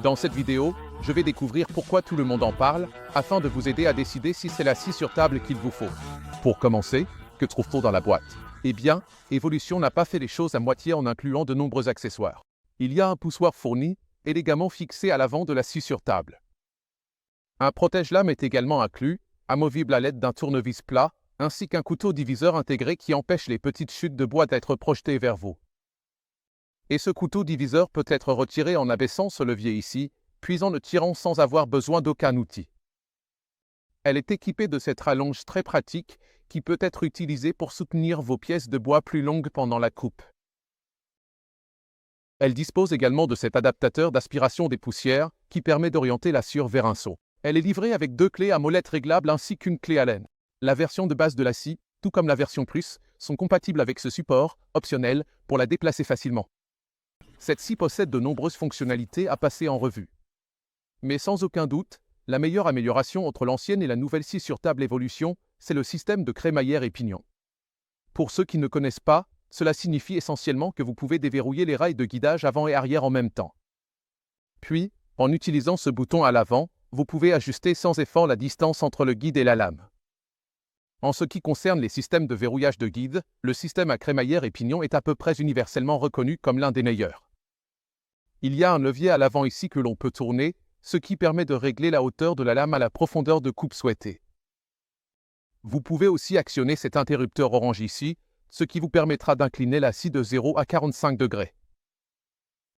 Dans cette vidéo, je vais découvrir pourquoi tout le monde en parle, afin de vous aider à décider si c'est la scie sur table qu'il vous faut. Pour commencer, que trouve-t-on dans la boîte? Eh bien, Evolution n'a pas fait les choses à moitié en incluant de nombreux accessoires. Il y a un poussoir fourni, élégamment fixé à l'avant de la scie sur table. Un protège-lame est également inclus, amovible à l'aide d'un tournevis plat, ainsi qu'un couteau diviseur intégré qui empêche les petites chutes de bois d'être projetées vers vous. Et ce couteau diviseur peut être retiré en abaissant ce levier ici, puis en le tirant sans avoir besoin d'aucun outil. Elle est équipée de cette rallonge très pratique qui peut être utilisée pour soutenir vos pièces de bois plus longues pendant la coupe. Elle dispose également de cet adaptateur d'aspiration des poussières qui permet d'orienter la scie vers un seau. Elle est livrée avec 2 clés à molette réglables ainsi qu'une clé Allen. La version de base de la scie, tout comme la version Plus, sont compatibles avec ce support, optionnel, pour la déplacer facilement. Cette scie possède de nombreuses fonctionnalités à passer en revue. Mais sans aucun doute, la meilleure amélioration entre l'ancienne et la nouvelle scie sur table Evolution, c'est le système de crémaillère et pignon. Pour ceux qui ne connaissent pas, cela signifie essentiellement que vous pouvez déverrouiller les rails de guidage avant et arrière en même temps. Puis, en utilisant ce bouton à l'avant, vous pouvez ajuster sans effort la distance entre le guide et la lame. En ce qui concerne les systèmes de verrouillage de guide, le système à crémaillère et pignon est à peu près universellement reconnu comme l'un des meilleurs. Il y a un levier à l'avant ici que l'on peut tourner, ce qui permet de régler la hauteur de la lame à la profondeur de coupe souhaitée. Vous pouvez aussi actionner cet interrupteur orange ici, ce qui vous permettra d'incliner la scie de 0 à 45 degrés.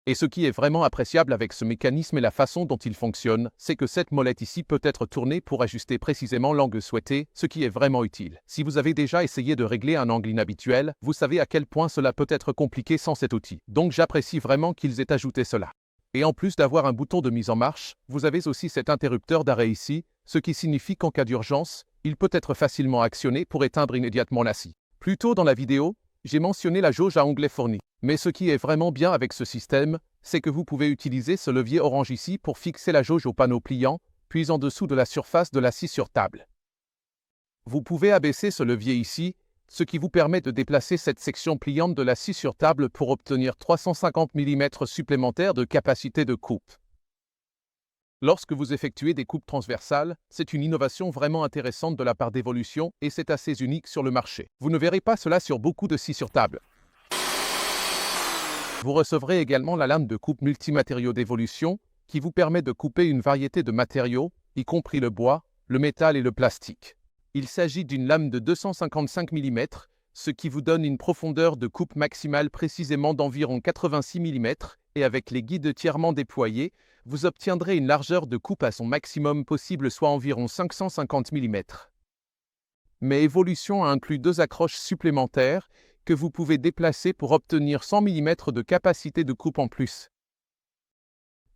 Et ce qui est vraiment appréciable avec ce mécanisme et la façon dont il fonctionne, c'est que cette molette ici peut être tournée pour ajuster précisément l'angle souhaité, ce qui est vraiment utile. Si vous avez déjà essayé de régler un angle inhabituel, vous savez à quel point cela peut être compliqué sans cet outil. Donc j'apprécie vraiment qu'ils aient ajouté cela. Et en plus d'avoir un bouton de mise en marche, vous avez aussi cet interrupteur d'arrêt ici, ce qui signifie qu'en cas d'urgence, il peut être facilement actionné pour éteindre immédiatement la scie. Plus tôt dans la vidéo, j'ai mentionné la jauge à onglet fourni. Mais ce qui est vraiment bien avec ce système, c'est que vous pouvez utiliser ce levier orange ici pour fixer la jauge au panneau pliant, puis en dessous de la surface de la scie sur table. Vous pouvez abaisser ce levier ici, ce qui vous permet de déplacer cette section pliante de la scie sur table pour obtenir 350 mm supplémentaires de capacité de coupe. Lorsque vous effectuez des coupes transversales, c'est une innovation vraiment intéressante de la part d'Evolution et c'est assez unique sur le marché. Vous ne verrez pas cela sur beaucoup de scies sur table. Vous recevrez également la lame de coupe multimatériaux d'Evolution qui vous permet de couper une variété de matériaux, y compris le bois, le métal et le plastique. Il s'agit d'une lame de 255 mm, ce qui vous donne une profondeur de coupe maximale précisément d'environ 86 mm et avec les guides entièrement déployés, vous obtiendrez une largeur de coupe à son maximum possible, soit environ 550 mm. Mais Evolution a inclus 2 accroches supplémentaires que vous pouvez déplacer pour obtenir 100 mm de capacité de coupe en plus.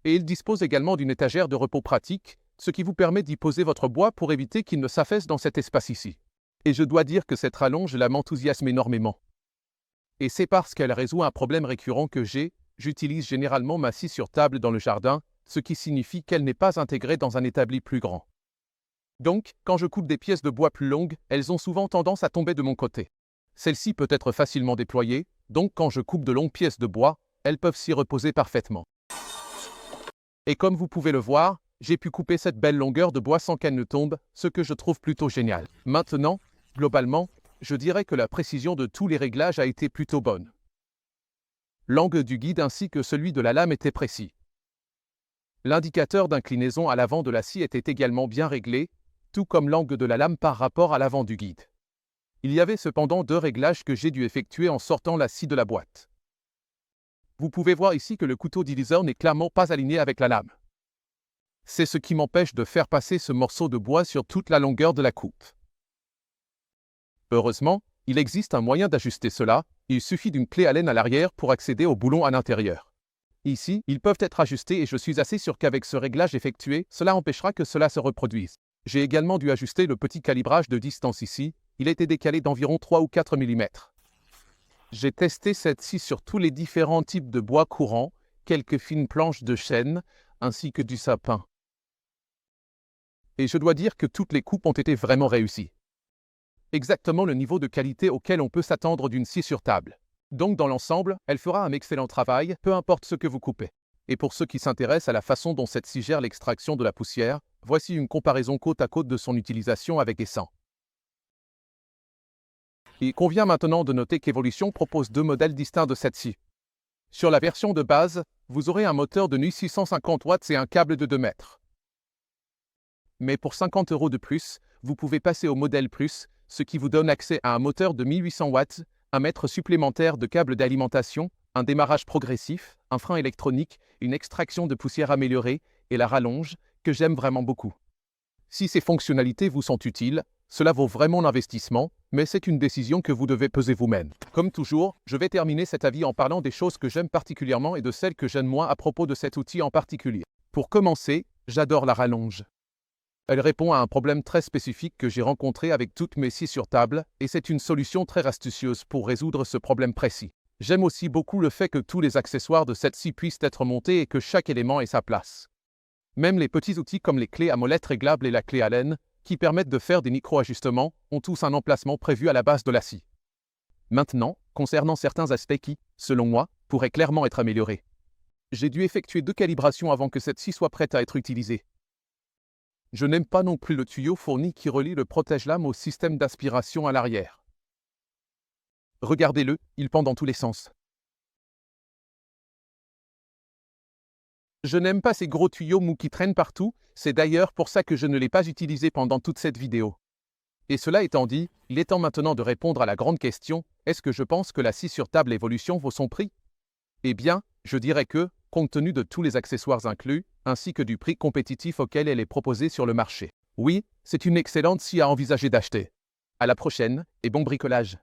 Et il dispose également d'une étagère de repos pratique, ce qui vous permet d'y poser votre bois pour éviter qu'il ne s'affaisse dans cet espace ici. Et je dois dire que cette rallonge m'enthousiasme énormément. Et c'est parce qu'elle résout un problème récurrent que j'utilise généralement ma scie sur table dans le jardin, ce qui signifie qu'elle n'est pas intégrée dans un établi plus grand. Donc, quand je coupe des pièces de bois plus longues, elles ont souvent tendance à tomber de mon côté. Celle-ci peut être facilement déployée, donc quand je coupe de longues pièces de bois, elles peuvent s'y reposer parfaitement. Et comme vous pouvez le voir, j'ai pu couper cette belle longueur de bois sans qu'elle ne tombe, ce que je trouve plutôt génial. Maintenant, globalement, je dirais que la précision de tous les réglages a été plutôt bonne. L'angle du guide ainsi que celui de la lame était précis. L'indicateur d'inclinaison à l'avant de la scie était également bien réglé, tout comme l'angle de la lame par rapport à l'avant du guide. Il y avait cependant 2 réglages que j'ai dû effectuer en sortant la scie de la boîte. Vous pouvez voir ici que le couteau diviseur n'est clairement pas aligné avec la lame. C'est ce qui m'empêche de faire passer ce morceau de bois sur toute la longueur de la coupe. Heureusement, il existe un moyen d'ajuster cela, il suffit d'une clé Allen à l'arrière pour accéder au boulon à l'intérieur. Ici, ils peuvent être ajustés et je suis assez sûr qu'avec ce réglage effectué, cela empêchera que cela se reproduise. J'ai également dû ajuster le petit calibrage de distance ici, il a été décalé d'environ 3 ou 4 mm. J'ai testé cette scie sur tous les différents types de bois courants, quelques fines planches de chêne, ainsi que du sapin. Et je dois dire que toutes les coupes ont été vraiment réussies. Exactement le niveau de qualité auquel on peut s'attendre d'une scie sur table. Donc dans l'ensemble, elle fera un excellent travail, peu importe ce que vous coupez. Et pour ceux qui s'intéressent à la façon dont cette scie gère l'extraction de la poussière, voici une comparaison côte à côte de son utilisation avec Essent. Il convient maintenant de noter qu'Evolution propose deux modèles distincts de cette scie. Sur la version de base, vous aurez un moteur de nuit 650 watts et un câble de 2 mètres. Mais pour 50 € de plus, vous pouvez passer au modèle Plus, ce qui vous donne accès à un moteur de 1800 watts, un mètre supplémentaire de câble d'alimentation, un démarrage progressif, un frein électronique, une extraction de poussière améliorée et la rallonge, que j'aime vraiment beaucoup. Si ces fonctionnalités vous sont utiles, cela vaut vraiment l'investissement, mais c'est une décision que vous devez peser vous-même. Comme toujours, je vais terminer cet avis en parlant des choses que j'aime particulièrement et de celles que j'aime moins à propos de cet outil en particulier. Pour commencer, j'adore la rallonge. Elle répond à un problème très spécifique que j'ai rencontré avec toutes mes scies sur table, et c'est une solution très astucieuse pour résoudre ce problème précis. J'aime aussi beaucoup le fait que tous les accessoires de cette scie puissent être montés et que chaque élément ait sa place. Même les petits outils comme les clés à molette réglables et la clé Allen, qui permettent de faire des micro-ajustements, ont tous un emplacement prévu à la base de la scie. Maintenant, concernant certains aspects qui, selon moi, pourraient clairement être améliorés. J'ai dû effectuer 2 calibrations avant que cette scie soit prête à être utilisée. Je n'aime pas non plus le tuyau fourni qui relie le protège-lame au système d'aspiration à l'arrière. Regardez-le, il pend dans tous les sens. Je n'aime pas ces gros tuyaux mous qui traînent partout, c'est d'ailleurs pour ça que je ne l'ai pas utilisé pendant toute cette vidéo. Et cela étant dit, il est temps maintenant de répondre à la grande question, est-ce que je pense que la scie sur table Evolution vaut son prix? Eh bien, je dirais que, compte tenu de tous les accessoires inclus, ainsi que du prix compétitif auquel elle est proposée sur le marché. Oui, c'est une excellente scie à envisager d'acheter. À la prochaine, et bon bricolage!